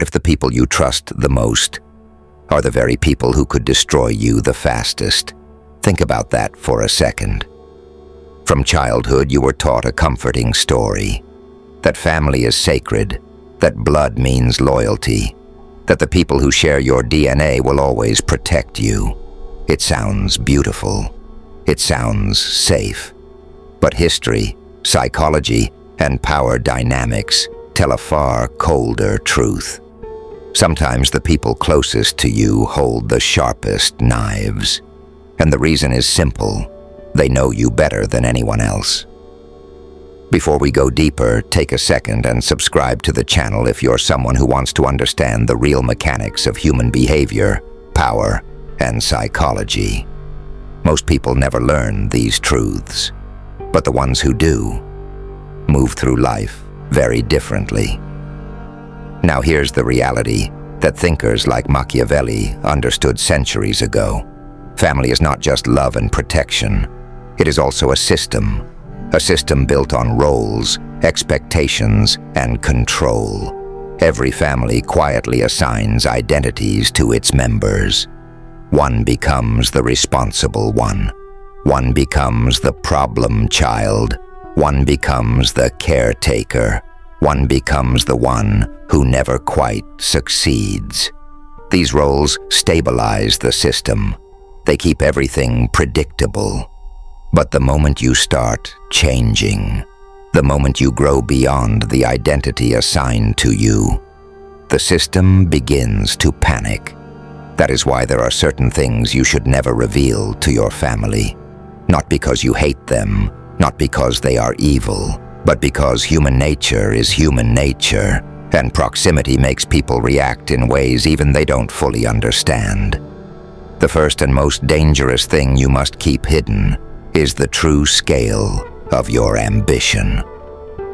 What if the people you trust the most are the very people who could destroy you the fastest? Think about that for a second. From childhood, you were taught a comforting story, that family is sacred, that blood means loyalty, that the people who share your DNA will always protect you. It sounds beautiful. It sounds safe. But history, psychology, and power dynamics tell a far colder truth. Sometimes the people closest to you hold the sharpest knives. And the reason is simple. They know you better than anyone else. Before we go deeper, take a second and subscribe to the channel if you're someone who wants to understand the real mechanics of human behavior, power, and psychology. Most people never learn these truths, but the ones who do move through life very differently. Now here's the reality that thinkers like Machiavelli understood centuries ago. Family is not just love and protection. It is also a system built on roles, expectations, and control. Every family quietly assigns identities to its members. One becomes the responsible one. One becomes the problem child. One becomes the caretaker. One becomes the one who never quite succeeds. These roles stabilize the system. They keep everything predictable. But the moment you start changing, the moment you grow beyond the identity assigned to you, the system begins to panic. That is why there are certain things you should never reveal to your family. Not because you hate them, not because they are evil, but because human nature is human nature, and proximity makes people react in ways even they don't fully understand. The first and most dangerous thing you must keep hidden is the true scale of your ambition.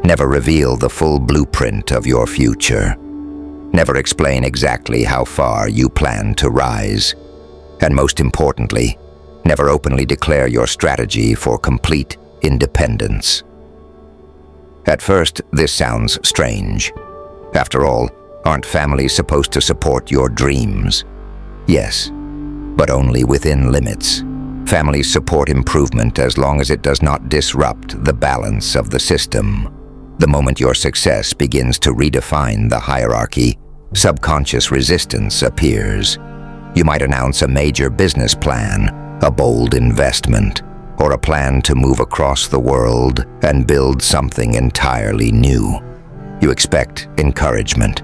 Never reveal the full blueprint of your future. Never explain exactly how far you plan to rise. And most importantly, never openly declare your strategy for complete independence. At first, this sounds strange. After all, aren't families supposed to support your dreams? Yes, but only within limits. Families support improvement as long as it does not disrupt the balance of the system. The moment your success begins to redefine the hierarchy, subconscious resistance appears. You might announce a major business plan, a bold investment, or a plan to move across the world and build something entirely new. You expect encouragement.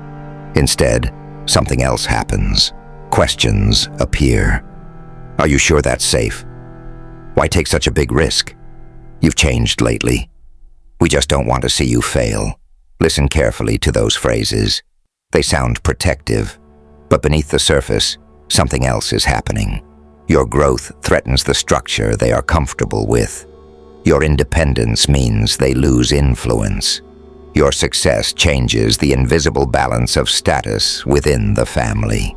Instead, something else happens. Questions appear. Are you sure that's safe? Why take such a big risk? You've changed lately. We just don't want to see you fail. Listen carefully to those phrases. They sound protective, but beneath the surface, something else is happening. Your growth threatens the structure they are comfortable with. Your independence means they lose influence. Your success changes the invisible balance of status within the family.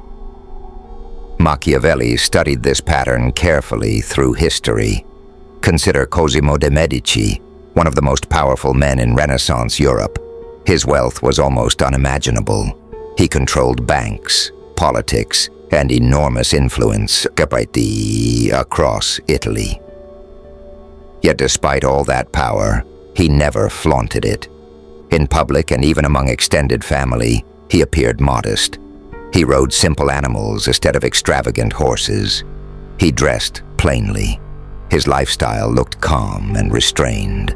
Machiavelli studied this pattern carefully through history. Consider Cosimo de' Medici, one of the most powerful men in Renaissance Europe. His wealth was almost unimaginable. He controlled banks, politics, and enormous influence across Italy. Yet despite all that power, he never flaunted it. In public and even among extended family, he appeared modest. He rode simple animals instead of extravagant horses. He dressed plainly. His lifestyle looked calm and restrained.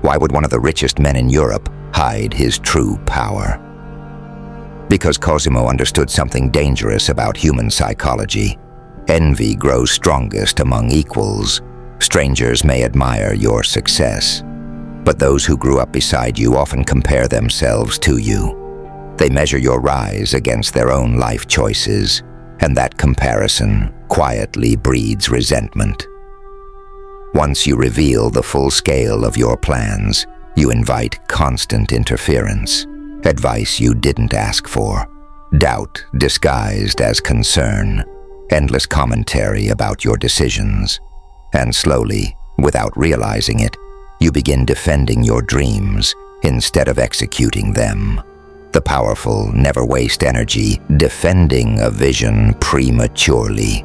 Why would one of the richest men in Europe hide his true power? Because Cosimo understood something dangerous about human psychology. Envy grows strongest among equals. Strangers may admire your success, but those who grew up beside you often compare themselves to you. They measure your rise against their own life choices, and that comparison quietly breeds resentment. Once you reveal the full scale of your plans, you invite constant interference, advice you didn't ask for, doubt disguised as concern, endless commentary about your decisions, and slowly, without realizing it, you begin defending your dreams instead of executing them. The powerful never waste energy defending a vision prematurely.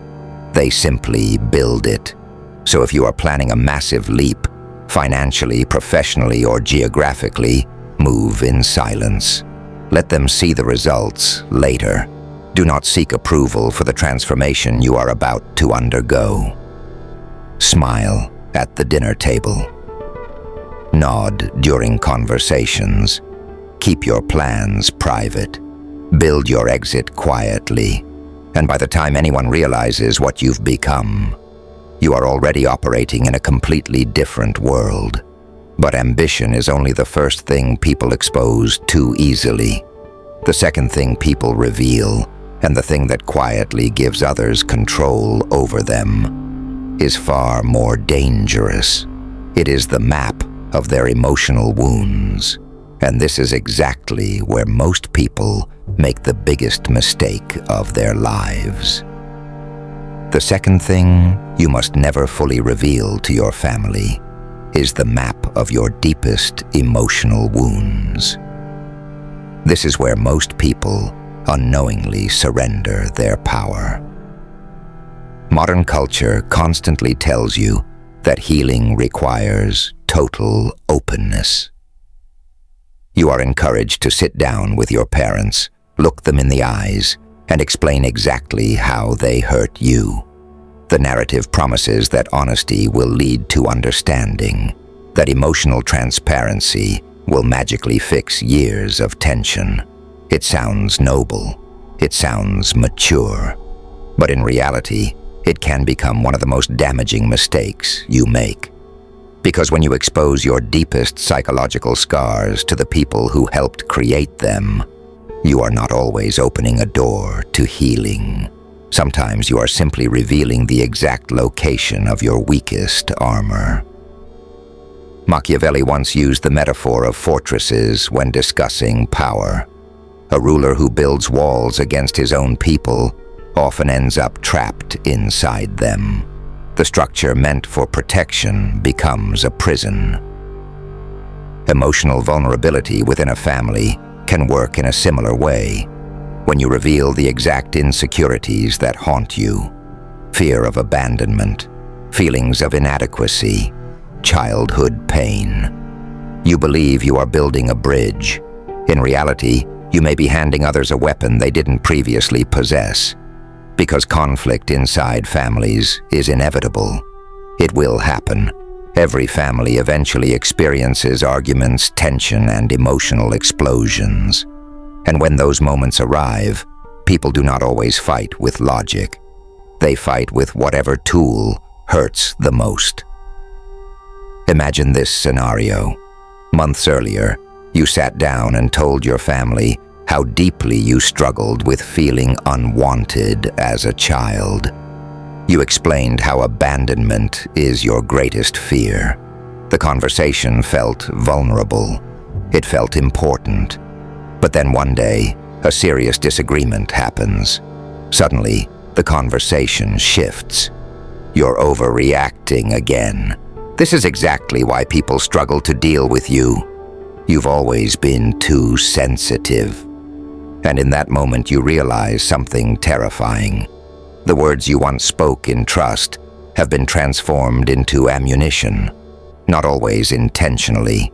They simply build it. So if you are planning a massive leap, financially, professionally, or geographically, move in silence. Let them see the results later. Do not seek approval for the transformation you are about to undergo. Smile at the dinner table. Nod during conversations. Keep your plans private. Build your exit quietly. And by the time anyone realizes what you've become, you are already operating in a completely different world. But ambition is only the first thing people expose too easily. The second thing people reveal, and the thing that quietly gives others control over them, is far more dangerous. It is the map of their emotional wounds. And this is exactly where most people make the biggest mistake of their lives. The second thing you must never fully reveal to your family is the map of your deepest emotional wounds. This is where most people unknowingly surrender their power. Modern culture constantly tells you that healing requires total openness. You are encouraged to sit down with your parents, look them in the eyes, and explain exactly how they hurt you. The narrative promises that honesty will lead to understanding, that emotional transparency will magically fix years of tension. It sounds noble, it sounds mature, but in reality, it can become one of the most damaging mistakes you make. Because when you expose your deepest psychological scars to the people who helped create them, you are not always opening a door to healing. Sometimes you are simply revealing the exact location of your weakest armor. Machiavelli once used the metaphor of fortresses when discussing power. A ruler who builds walls against his own people often ends up trapped inside them. The structure meant for protection becomes a prison. Emotional vulnerability within a family can work in a similar way. When you reveal the exact insecurities that haunt you, fear of abandonment, feelings of inadequacy, childhood pain, you believe you are building a bridge. In reality, you may be handing others a weapon they didn't previously possess. Because conflict inside families is inevitable. It will happen. Every family eventually experiences arguments, tension, and emotional explosions. And when those moments arrive, people do not always fight with logic. They fight with whatever tool hurts the most. Imagine this scenario. Months earlier, you sat down and told your family how deeply you struggled with feeling unwanted as a child. You explained how abandonment is your greatest fear. The conversation felt vulnerable. It felt important. But then one day, a serious disagreement happens. Suddenly, the conversation shifts. You're overreacting again. This is exactly why people struggle to deal with you. You've always been too sensitive. And in that moment you realize something terrifying. The words you once spoke in trust have been transformed into ammunition. Not always intentionally,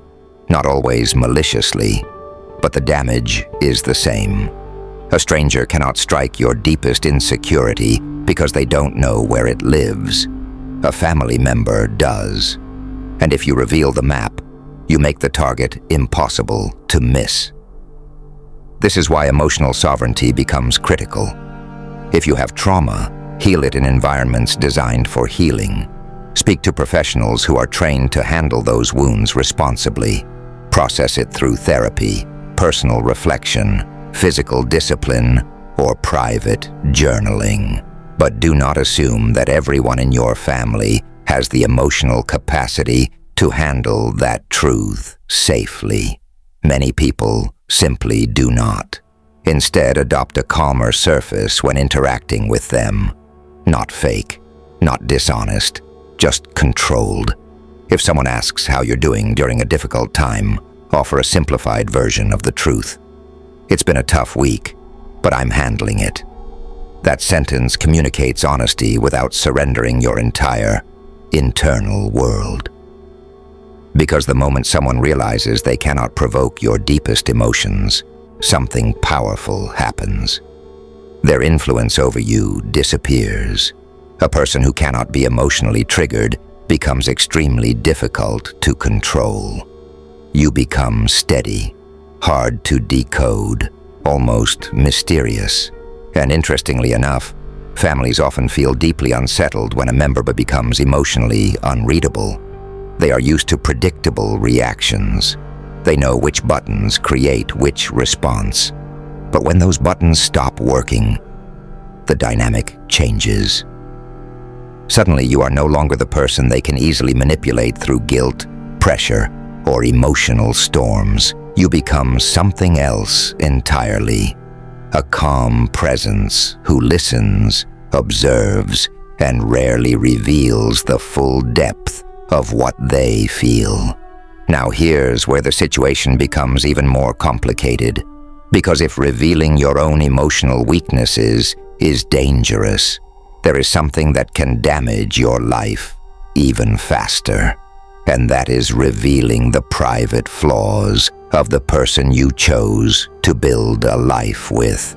not always maliciously, but the damage is the same. A stranger cannot strike your deepest insecurity because they don't know where it lives. A family member does. And if you reveal the map, you make the target impossible to miss. This is why emotional sovereignty becomes critical. If you have trauma, heal it in environments designed for healing. Speak to professionals who are trained to handle those wounds responsibly. Process it through therapy, personal reflection, physical discipline, or private journaling. But do not assume that everyone in your family has the emotional capacity to handle that truth safely. Many people simply do not. Instead, adopt a calmer surface when interacting with them. Not fake, not dishonest, just controlled. If someone asks how you're doing during a difficult time, offer a simplified version of the truth. "It's been a tough week, but I'm handling it." That sentence communicates honesty without surrendering your entire internal world. Because the moment someone realizes they cannot provoke your deepest emotions, something powerful happens. Their influence over you disappears. A person who cannot be emotionally triggered becomes extremely difficult to control. You become steady, hard to decode, almost mysterious. And interestingly enough, families often feel deeply unsettled when a member becomes emotionally unreadable. They are used to predictable reactions. They know which buttons create which response. But when those buttons stop working, the dynamic changes. Suddenly, you are no longer the person they can easily manipulate through guilt, pressure, or emotional storms. You become something else entirely. A calm presence who listens, observes, and rarely reveals the full depth of what they feel. Now here's where the situation becomes even more complicated, because if revealing your own emotional weaknesses is dangerous, there is something that can damage your life even faster, and that is revealing the private flaws of the person you chose to build a life with.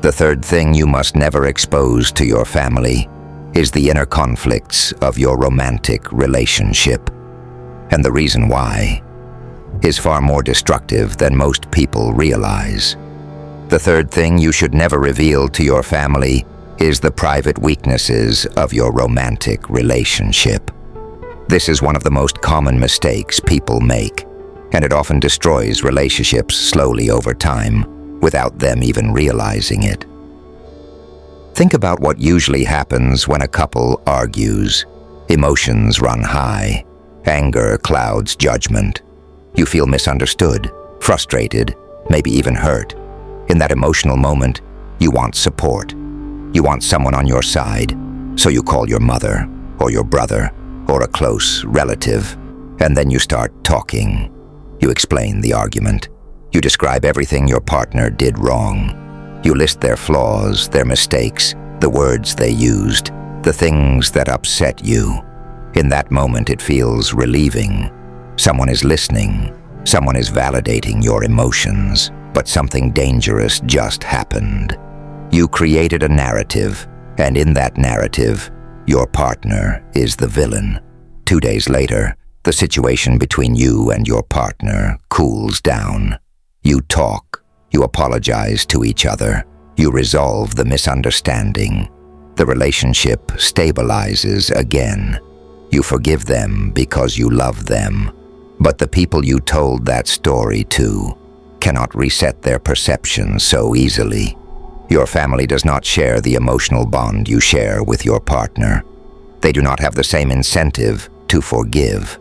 The third thing you must never expose to your family is the inner conflicts of your romantic relationship. And the reason why is far more destructive than most people realize. The third thing you should never reveal to your family is the private weaknesses of your romantic relationship. This is one of the most common mistakes people make, and it often destroys relationships slowly over time, without them even realizing it. Think about what usually happens when a couple argues. Emotions run high. Anger clouds judgment. You feel misunderstood, frustrated, maybe even hurt. In that emotional moment, you want support. You want someone on your side, so you call your mother, or your brother, or a close relative, and then you start talking. You explain the argument. You describe everything your partner did wrong. You list their flaws, their mistakes, the words they used, the things that upset you. In that moment, it feels relieving. Someone is listening. Someone is validating your emotions. But something dangerous just happened. You created a narrative, and in that narrative, your partner is the villain. 2 days later, the situation between you and your partner cools down. You talk, you apologize to each other, you resolve the misunderstanding. The relationship stabilizes again. You forgive them because you love them. But the people you told that story to cannot reset their perception so easily. Your family does not share the emotional bond you share with your partner. They do not have the same incentive to forgive.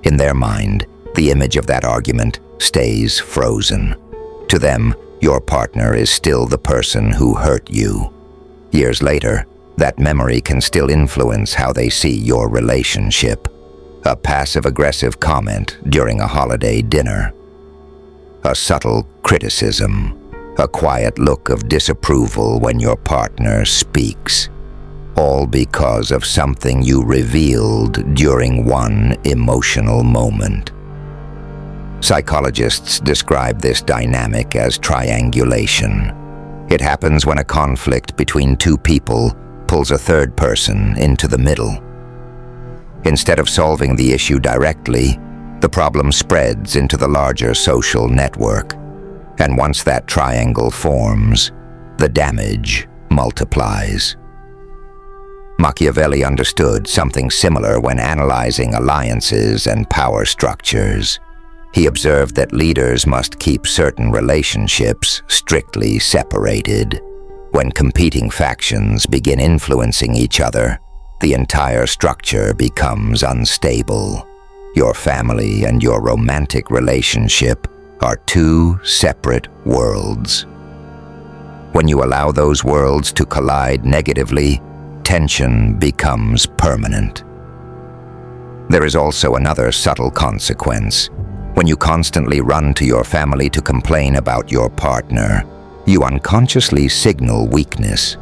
In their mind, the image of that argument stays frozen. To them, your partner is still the person who hurt you. Years later, that memory can still influence how they see your relationship. A passive-aggressive comment during a holiday dinner. A subtle criticism. A quiet look of disapproval when your partner speaks. All because of something you revealed during one emotional moment. Psychologists describe this dynamic as triangulation. It happens when a conflict between two people pulls a third person into the middle. Instead of solving the issue directly, the problem spreads into the larger social network. And once that triangle forms, the damage multiplies. Machiavelli understood something similar when analyzing alliances and power structures. He observed that leaders must keep certain relationships strictly separated. When competing factions begin influencing each other, the entire structure becomes unstable. Your family and your romantic relationship are two separate worlds. When you allow those worlds to collide negatively, tension becomes permanent. There is also another subtle consequence. When you constantly run to your family to complain about your partner, you unconsciously signal weakness.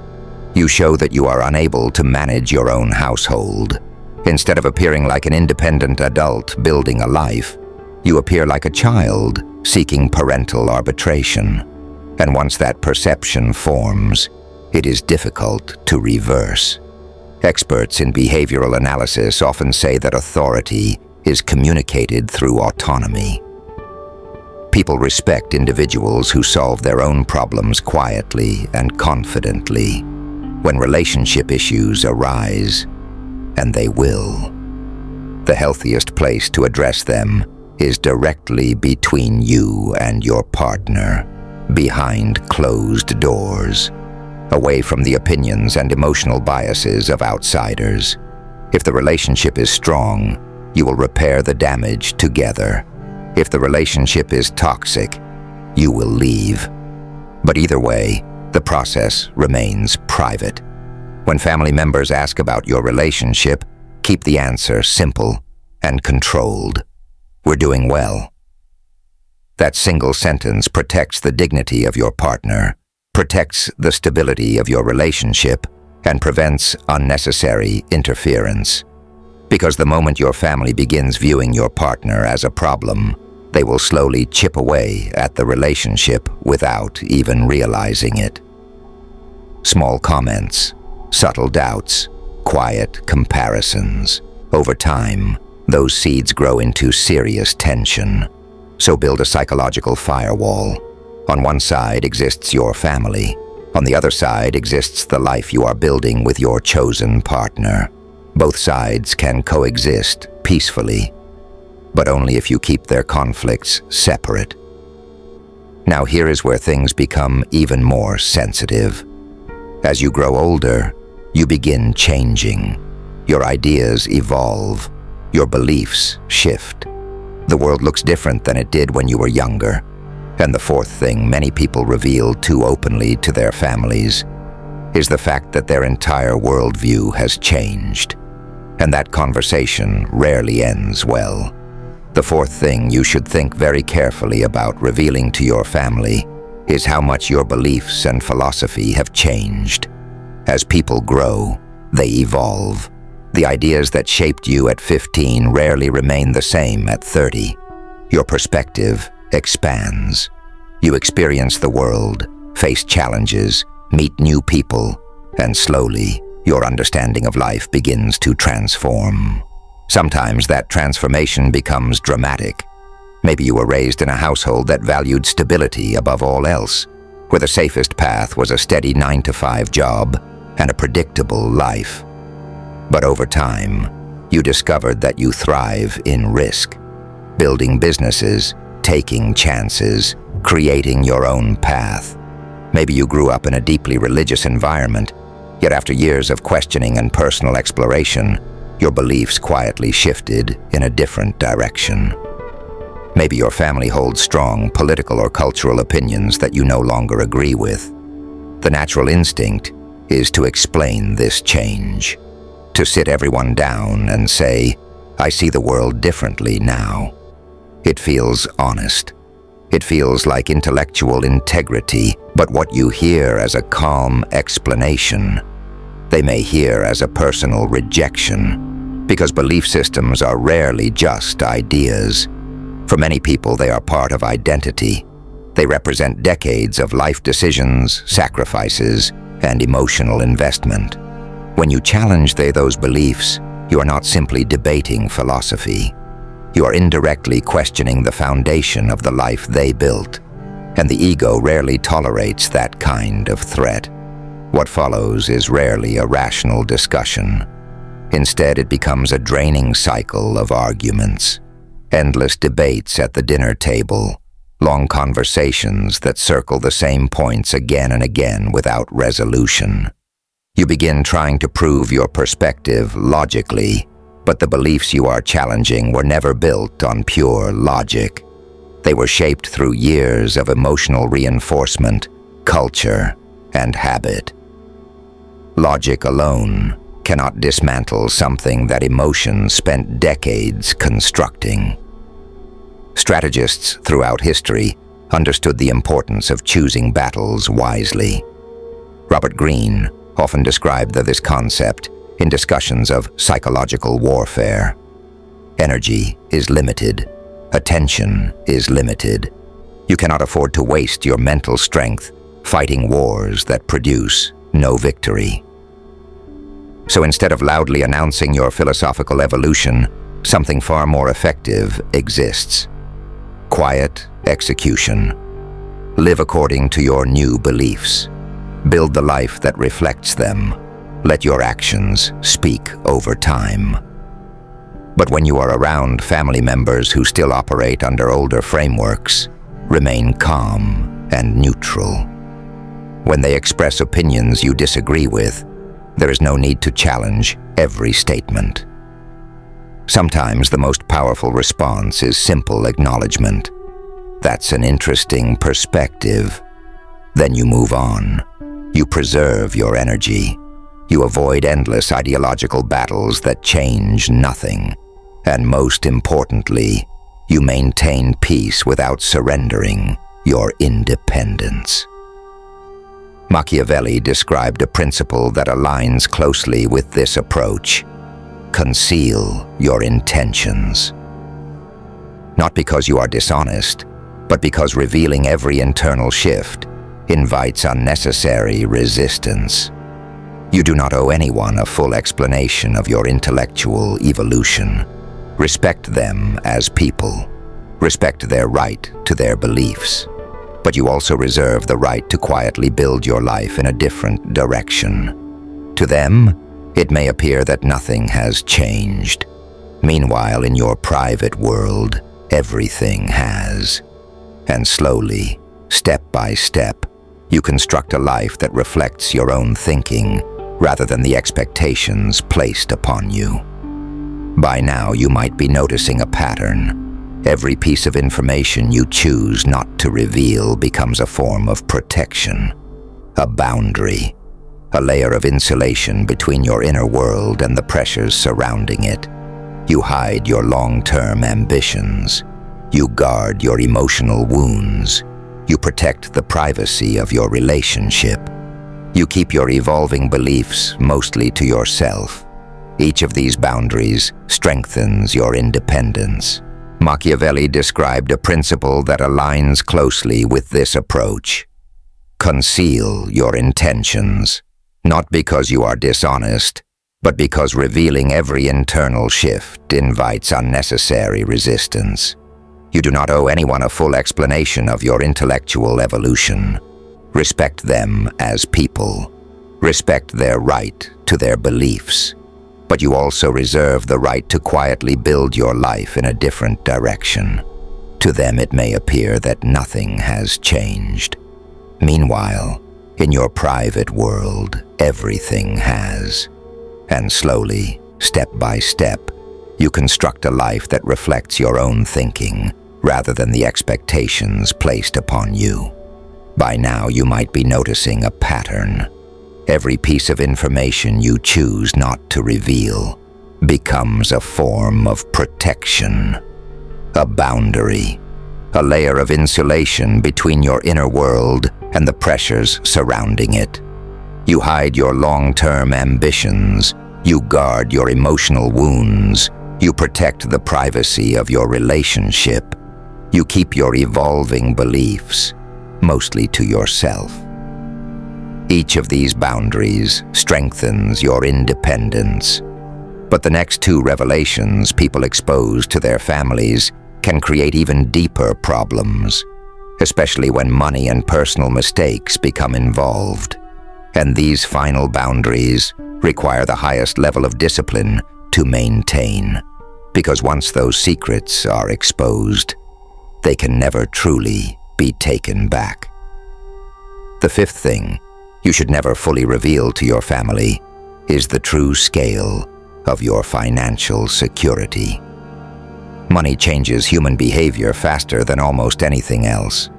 You show that you are unable to manage your own household. Instead of appearing like an independent adult building a life, you appear like a child seeking parental arbitration. And once that perception forms, it is difficult to reverse. Experts in behavioral analysis often say that authority is communicated through autonomy. People respect individuals who solve their own problems quietly and confidently. When relationship issues arise, and they will, the healthiest place to address them is directly between you and your partner, behind closed doors, away from the opinions and emotional biases of outsiders. If the relationship is strong, you will repair the damage together. If the relationship is toxic, you will leave. But either way, the process remains private. When family members ask about your relationship, keep the answer simple and controlled. We're doing well. That single sentence protects the dignity of your partner, protects the stability of your relationship, and prevents unnecessary interference. Because the moment your family begins viewing your partner as a problem, they will slowly chip away at the relationship without even realizing it. Small comments, subtle doubts, quiet comparisons. Over time, those seeds grow into serious tension. So build a psychological firewall. On one side exists your family. On the other side exists the life you are building with your chosen partner. Both sides can coexist peacefully, but only if you keep their conflicts separate. Now here is where things become even more sensitive. As you grow older, you begin changing. Your ideas evolve. Your beliefs shift. The world looks different than it did when you were younger. And the fourth thing many people reveal too openly to their families is the fact that their entire worldview has changed. And that conversation rarely ends well. The fourth thing you should think very carefully about revealing to your family is how much your beliefs and philosophy have changed. As people grow, they evolve. The ideas that shaped you at 15 rarely remain the same at 30. Your perspective expands. You experience the world, face challenges, meet new people, and slowly, your understanding of life begins to transform. Sometimes that transformation becomes dramatic. Maybe you were raised in a household that valued stability above all else, where the safest path was a steady 9-to-5 job and a predictable life. But over time, you discovered that you thrive in risk, building businesses, taking chances, creating your own path. Maybe you grew up in a deeply religious environment, yet after years of questioning and personal exploration, your beliefs quietly shifted in a different direction. Maybe your family holds strong political or cultural opinions that you no longer agree with. The natural instinct is to explain this change, to sit everyone down and say, "I see the world differently now." It feels honest. It feels like intellectual integrity, but what you hear as a calm explanation, they may hear as a personal rejection, because belief systems are rarely just ideas. For many people, they are part of identity. They represent decades of life decisions, sacrifices, and emotional investment. When you challenge those beliefs, you are not simply debating philosophy. You are indirectly questioning the foundation of the life they built, and the ego rarely tolerates that kind of threat. What follows is rarely a rational discussion. Instead, it becomes a draining cycle of arguments, endless debates at the dinner table, long conversations that circle the same points again and again without resolution. You begin trying to prove your perspective logically, but the beliefs you are challenging were never built on pure logic. They were shaped through years of emotional reinforcement, culture, and habit. Logic alone cannot dismantle something that emotion spent decades constructing. Strategists throughout history understood the importance of choosing battles wisely. Robert Greene often described this concept in discussions of psychological warfare. Energy is limited. Attention is limited. You cannot afford to waste your mental strength fighting wars that produce no victory. So instead of loudly announcing your philosophical evolution, something far more effective exists. Quiet execution. Live according to your new beliefs. Build the life that reflects them. Let your actions speak over time. But when you are around family members who still operate under older frameworks, remain calm and neutral. When they express opinions you disagree with, there is no need to challenge every statement. Sometimes the most powerful response is simple acknowledgement. That's an interesting perspective. Then you move on. You preserve your energy. You avoid endless ideological battles that change nothing. And most importantly, you maintain peace without surrendering your independence. Machiavelli described a principle that aligns closely with this approach. Conceal your intentions. Not because you are dishonest, but because revealing every internal shift invites unnecessary resistance. You do not owe anyone a full explanation of your intellectual evolution. Respect them as people. Respect their right to their beliefs. But you also reserve the right to quietly build your life in a different direction. To them, it may appear that nothing has changed. Meanwhile, in your private world, everything has. And slowly, step by step, you construct a life that reflects your own thinking rather than the expectations placed upon you. By now, you might be noticing a pattern. Every piece of information you choose not to reveal becomes a form of protection, a boundary, a layer of insulation between your inner world and the pressures surrounding it. You hide your long-term ambitions. You guard your emotional wounds. You protect the privacy of your relationship. You keep your evolving beliefs mostly to yourself. Each of these boundaries strengthens your independence. Machiavelli described a principle that aligns closely with this approach. Conceal your intentions, not because you are dishonest, but because revealing every internal shift invites unnecessary resistance. You do not owe anyone a full explanation of your intellectual evolution. Respect them as people. Respect their right to their beliefs. But you also reserve the right to quietly build your life in a different direction. To them it may appear that nothing has changed. Meanwhile, in your private world, everything has. And slowly, step by step, you construct a life that reflects your own thinking rather than the expectations placed upon you. By now you might be noticing a pattern. Every piece of information you choose not to reveal becomes a form of protection, a boundary, a layer of insulation between your inner world and the pressures surrounding it. You hide your long-term ambitions. You guard your emotional wounds. You protect the privacy of your relationship. You keep your evolving beliefs mostly to yourself. Each of these boundaries strengthens your independence. But the next two revelations people expose to their families can create even deeper problems, especially when money and personal mistakes become involved. And these final boundaries require the highest level of discipline to maintain, because once those secrets are exposed, they can never truly be taken back. The fifth thing you should never fully reveal to your family is the true scale of your financial security. Money changes human behavior faster than almost anything else.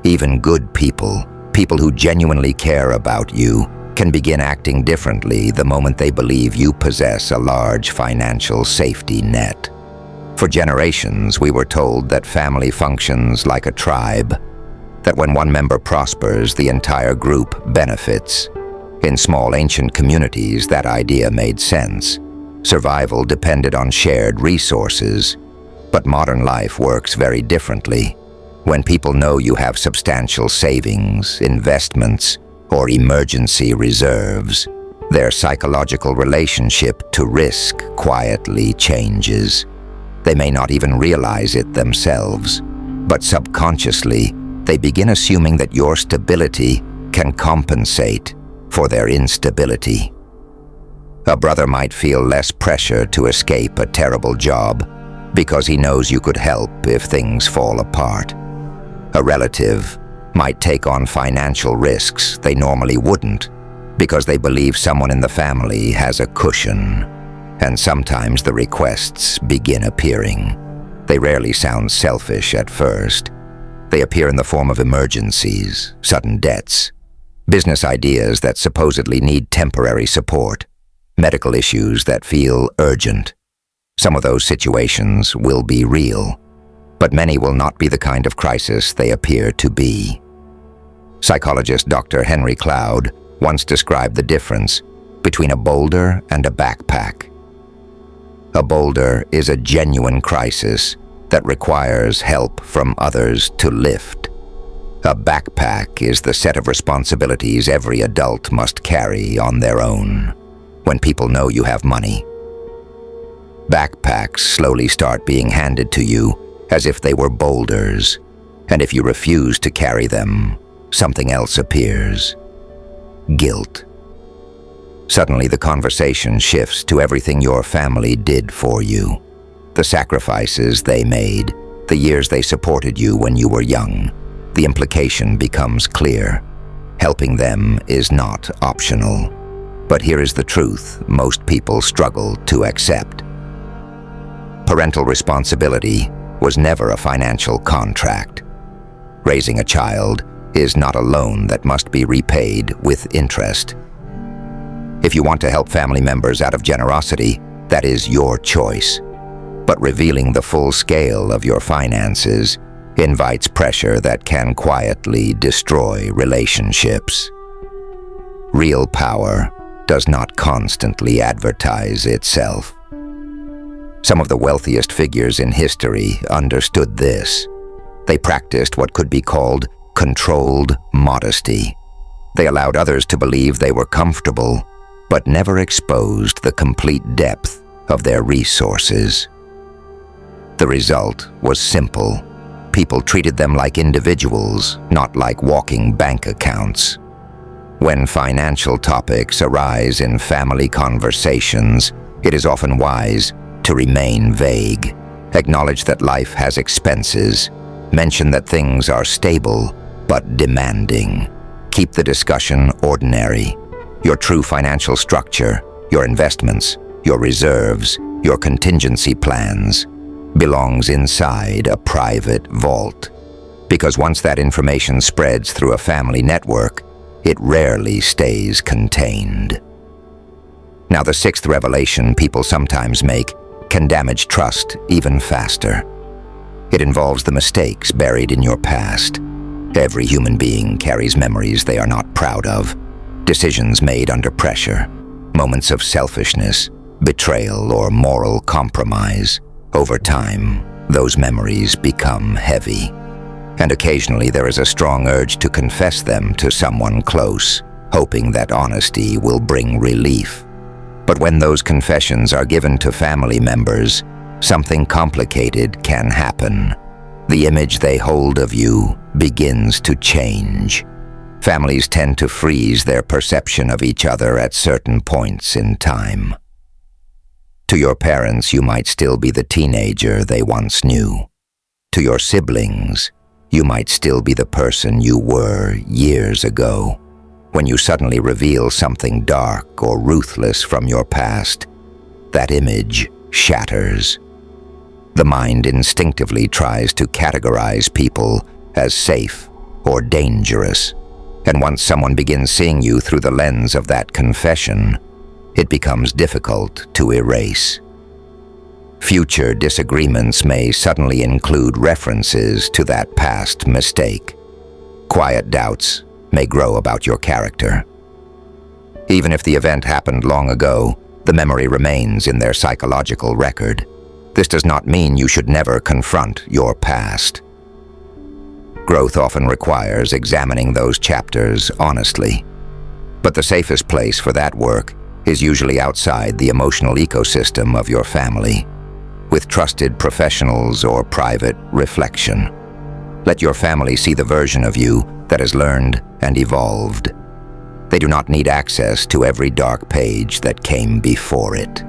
Even good people, people who genuinely care about you, can begin acting differently the moment they believe you possess a large financial safety net. For generations, we were told that family functions like a tribe, that when one member prospers, the entire group benefits. In small ancient communities, that idea made sense. Survival depended on shared resources. But modern life works very differently. When people know you have substantial savings, investments, or emergency reserves, their psychological relationship to risk quietly changes. They may not even realize it themselves, but subconsciously, they begin assuming that your stability can compensate for their instability. A brother might feel less pressure to escape a terrible job because he knows you could help if things fall apart. A relative might take on financial risks they normally wouldn't because they believe someone in the family has a cushion. And sometimes the requests begin appearing. They rarely sound selfish at first. They appear in the form of emergencies, sudden debts, business ideas that supposedly need temporary support, medical issues that feel urgent. Some of those situations will be real, but many will not be the kind of crisis they appear to be. Psychologist Dr. Henry Cloud once described the difference between a boulder and a backpack. A boulder is a genuine crisis that requires help from others to lift. A backpack is the set of responsibilities every adult must carry on their own. When people know you have money, backpacks slowly start being handed to you as if they were boulders, and if you refuse to carry them, something else appears: guilt. Suddenly the conversation shifts to everything your family did for you, the sacrifices they made, the years they supported you when you were young. The implication becomes clear. Helping them is not optional. But here is the truth most people struggle to accept. Parental responsibility was never a financial contract. Raising a child is not a loan that must be repaid with interest. If you want to help family members out of generosity, that is your choice. But revealing the full scale of your finances invites pressure that can quietly destroy relationships. Real power does not constantly advertise itself. Some of the wealthiest figures in history understood this. They practiced what could be called controlled modesty. They allowed others to believe they were comfortable, but never exposed the complete depth of their resources. The result was simple. People treated them like individuals, not like walking bank accounts. When financial topics arise in family conversations, it is often wise to remain vague. Acknowledge that life has expenses. Mention that things are stable but demanding. Keep the discussion ordinary. Your true financial structure, your investments, your reserves, your contingency plans belongs inside a private vault. Because once that information spreads through a family network, it rarely stays contained. Now, the sixth revelation people sometimes make can damage trust even faster. It involves the mistakes buried in your past. Every human being carries memories they are not proud of, decisions made under pressure, moments of selfishness, betrayal, or moral compromise. Over time, those memories become heavy, and occasionally there is a strong urge to confess them to someone close, hoping that honesty will bring relief. But when those confessions are given to family members, something complicated can happen. The image they hold of you begins to change. Families tend to freeze their perception of each other at certain points in time. To your parents, you might still be the teenager they once knew. To your siblings, you might still be the person you were years ago. When you suddenly reveal something dark or ruthless from your past, that image shatters. The mind instinctively tries to categorize people as safe or dangerous, and once someone begins seeing you through the lens of that confession, it becomes difficult to erase. Future disagreements may suddenly include references to that past mistake. Quiet doubts may grow about your character. Even if the event happened long ago, the memory remains in their psychological record. This does not mean you should never confront your past. Growth often requires examining those chapters honestly. But the safest place for that work is usually outside the emotional ecosystem of your family, with trusted professionals or private reflection. Let your family see the version of you that has learned and evolved. They do not need access to every dark page that came before it.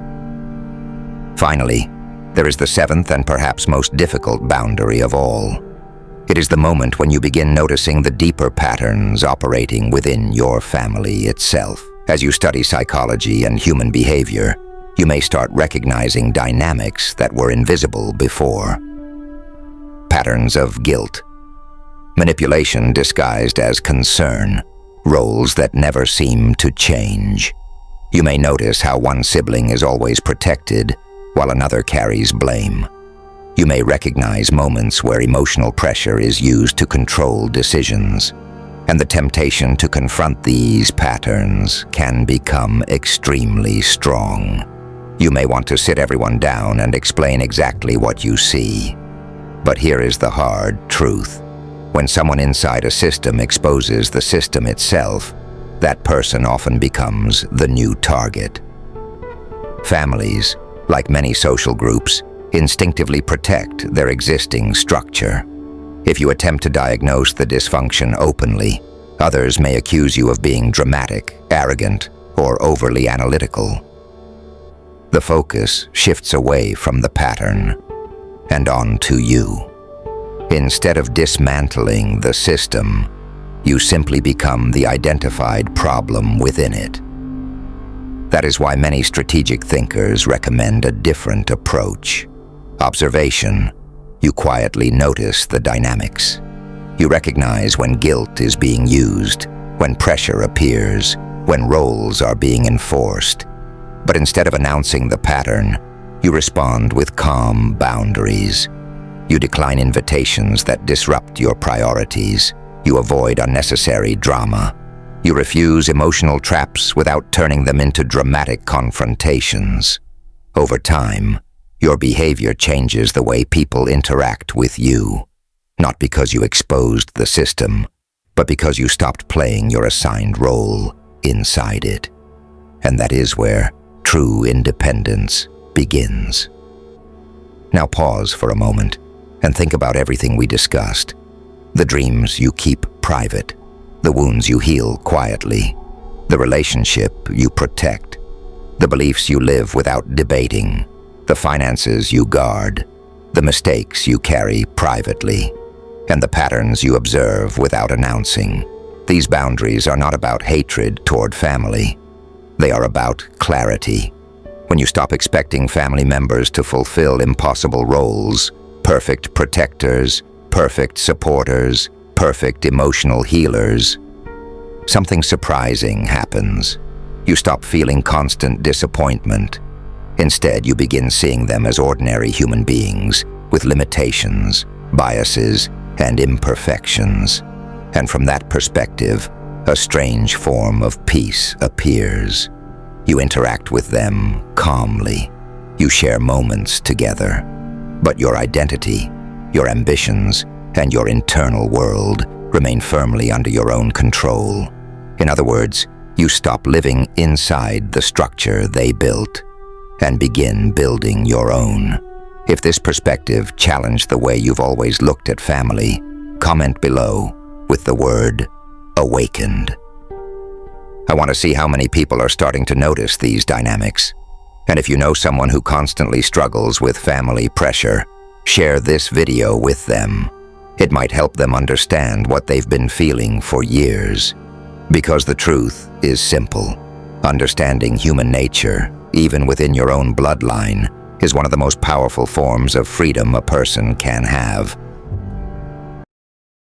Finally, there is the seventh and perhaps most difficult boundary of all. It is the moment when you begin noticing the deeper patterns operating within your family itself. As you study psychology and human behavior, you may start recognizing dynamics that were invisible before. Patterns of guilt, manipulation disguised as concern, roles that never seem to change. You may notice how one sibling is always protected while another carries blame. You may recognize moments where emotional pressure is used to control decisions, and the temptation to confront these patterns can become extremely strong. You may want to sit everyone down and explain exactly what you see. But here is the hard truth. When someone inside a system exposes the system itself, that person often becomes the new target. Families, like many social groups, instinctively protect their existing structure. If you attempt to diagnose the dysfunction openly, others may accuse you of being dramatic, arrogant, or overly analytical. The focus shifts away from the pattern and onto you. Instead of dismantling the system, you simply become the identified problem within it. That is why many strategic thinkers recommend a different approach. Observation. You quietly notice the dynamics. You recognize when guilt is being used, when pressure appears, when roles are being enforced. But instead of announcing the pattern, you respond with calm boundaries. You decline invitations that disrupt your priorities. You avoid unnecessary drama. You refuse emotional traps without turning them into dramatic confrontations. Over time, your behavior changes the way people interact with you, not because you exposed the system, but because you stopped playing your assigned role inside it. And that is where true independence begins. Now pause for a moment and think about everything we discussed. The dreams you keep private, the wounds you heal quietly, the relationship you protect, the beliefs you live without debating, the finances you guard, the mistakes you carry privately, and the patterns you observe without announcing. These boundaries are not about hatred toward family. They are about clarity. When you stop expecting family members to fulfill impossible roles, perfect protectors, perfect supporters, perfect emotional healers, something surprising happens. You stop feeling constant disappointment. Instead, you begin seeing them as ordinary human beings with limitations, biases, and imperfections. And from that perspective, a strange form of peace appears. You interact with them calmly. You share moments together. But your identity, your ambitions, and your internal world remain firmly under your own control. In other words, you stop living inside the structure they built and begin building your own. If this perspective challenged the way you've always looked at family, comment below with the word awakened. I want to see how many people are starting to notice these dynamics. And if you know someone who constantly struggles with family pressure, share this video with them. It might help them understand what they've been feeling for years. Because the truth is simple. Understanding human nature, even within your own bloodline, is one of the most powerful forms of freedom a person can have.